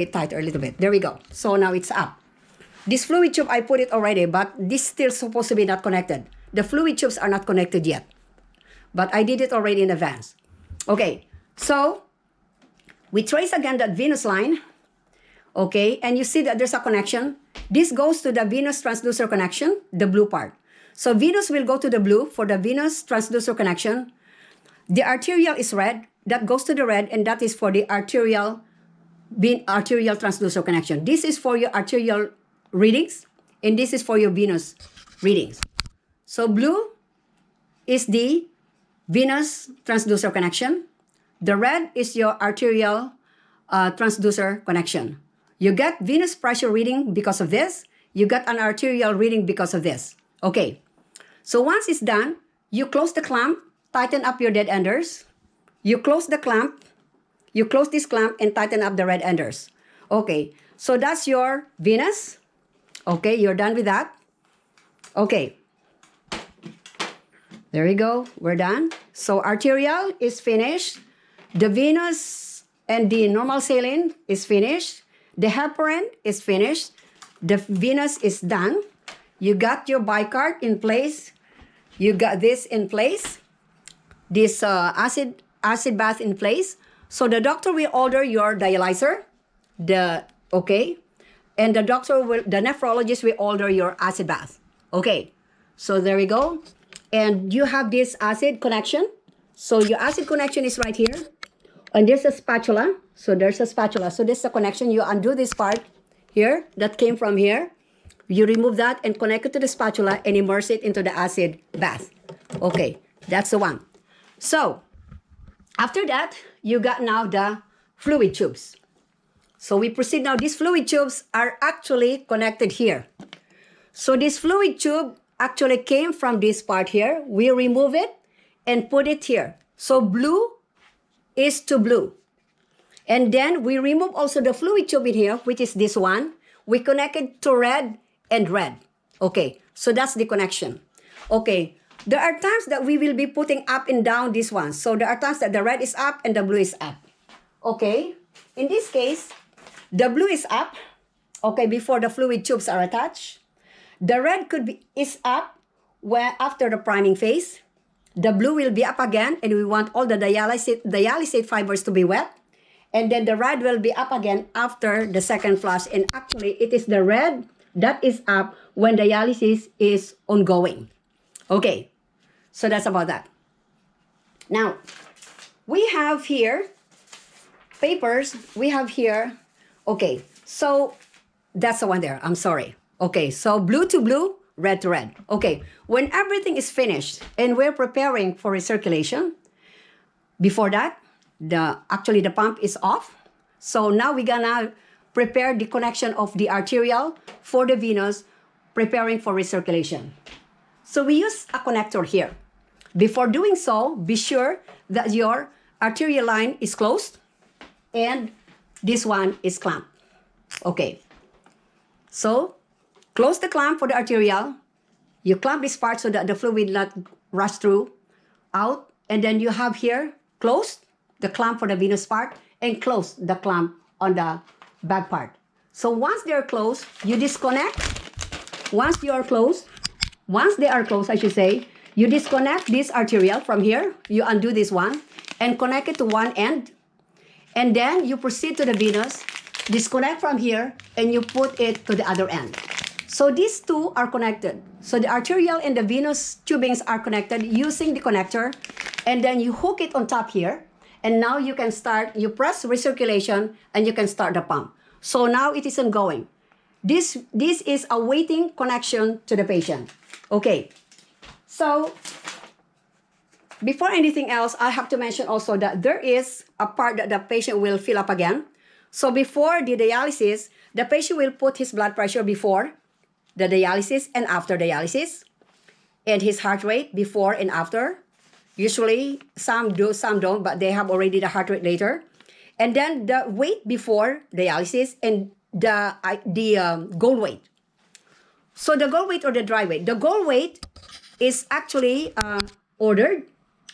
it tighter a little bit. There we go. So now it's up. This fluid tube, I put it already, but this still supposed to be not connected. The fluid tubes are not connected yet, but I did it already in advance. Okay, so we trace again that venous line. Okay, and you see that there's a connection. This goes to the venous transducer connection, the blue part. So venous will go to the blue for the venous transducer connection. The arterial is red. That goes to the red, and that is for the arterial transducer connection. This is for your arterial readings, and this is for your venous readings. So blue is the venous transducer connection. The red is your arterial transducer connection. You get venous pressure reading because of this. You get an arterial reading because of this. Okay, so once it's done, you close the clamp, tighten up your dead enders. You close the clamp, you close this clamp and tighten up the red enders. Okay, so that's your venous. Okay, you're done with that. Okay, there we go, we're done. So arterial is finished. The venous and the normal saline is finished. The heparin is finished. The venous is done. You got your bicard in place. You got this in place. This acid bath in place. So the doctor will order your dialyzer. And the nephrologist will order your acid bath. Okay, so there we go. And you have this acid connection. So your acid connection is right here. And there's a spatula. So there's a spatula. So this is the connection. You undo this part here that came from here. You remove that and connect it to the spatula and immerse it into the acid bath. Okay, that's the one. So after that, you got now the fluid tubes. So we proceed now. These fluid tubes are actually connected here. So this fluid tube actually came from this part here. We remove it and put it here. So blue is to blue. And then we remove also the fluid tube in here, which is this one. We connect it to red and red. Okay, so that's the connection. Okay, there are times that we will be putting up and down this one. So there are times that the red is up and the blue is up. Okay, in this case, the blue is up, okay, before the fluid tubes are attached. The red is up where after the priming phase. The blue will be up again, and we want all the dialysate fibers to be wet. And then the red will be up again after the second flush. And actually, it is the red that is up when dialysis is ongoing. Okay, so that's about that. Now, we have here papers. We have here, okay, so that's the one there. I'm sorry. Okay, so blue to blue, red to red. Okay, when everything is finished and we're preparing for recirculation, before that, actually the pump is off. So now we're gonna prepare the connection of the arterial for the venous, preparing for recirculation. So we use a connector here. Before doing so, be sure that your arterial line is closed and this one is clamped. Okay, so close the clamp for the arterial. You clamp this part so that the fluid not rush through out. And then you have here closed the clamp for the venous part and close the clamp on the back part. So once they're closed, you disconnect. Once they are closed, I should say, you disconnect this arterial from here. You undo this one and connect it to one end. And then you proceed to the venous, disconnect from here, and you put it to the other end. So these two are connected. So the arterial and the venous tubings are connected using the connector. And then you hook it on top here. And now you can start, you press recirculation and you can start the pump. So now it is ongoing. This is a waiting connection to the patient. Okay, so before anything else, I have to mention also that there is a part that the patient will fill up again. So before the dialysis, the patient will put his blood pressure before the dialysis and after dialysis, and his heart rate before and after. Usually, some do, some don't, but they have already the heart rate later. And then the weight before dialysis and the goal weight. So the goal weight or the dry weight. The goal weight is actually ordered,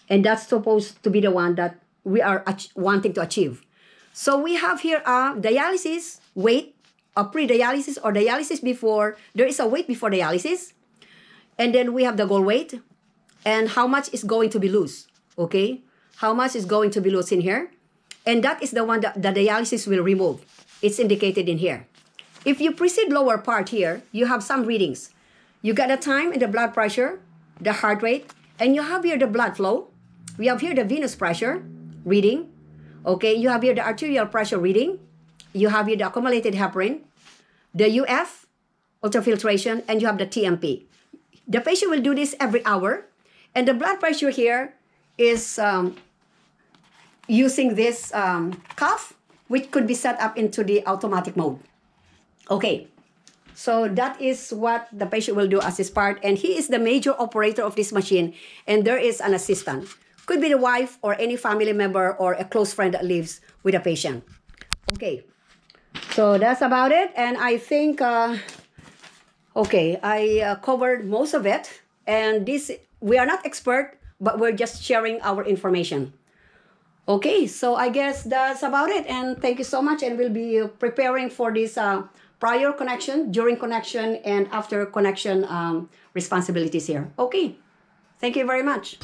and that's supposed to be the one that we are wanting to achieve. So we have here a dialysis weight, a pre-dialysis or dialysis before. There is a weight before dialysis. And then we have the goal weight and how much is going to be loose. Okay? How much is going to be loose in here. And that is the one that the dialysis will remove. It's indicated in here. If you proceed lower part here, you have some readings. You got the time and the blood pressure, the heart rate, and you have here the blood flow. We have here the venous pressure reading. Okay, you have here the arterial pressure reading. You have here the accumulated heparin, the UF, ultrafiltration, and you have the TMP. The patient will do this every hour. And the blood pressure here is using this cuff, which could be set up into the automatic mode. Okay, so that is what the patient will do as his part. And he is the major operator of this machine. And there is an assistant. Could be the wife or any family member or a close friend that lives with a patient. Okay, so that's about it. And I think, okay, I covered most of it. And this, we are not expert, but we're just sharing our information. Okay, so I guess that's about it. And thank you so much. And we'll be preparing for this prior connection, during connection, and after connection responsibilities here. Okay, thank you very much.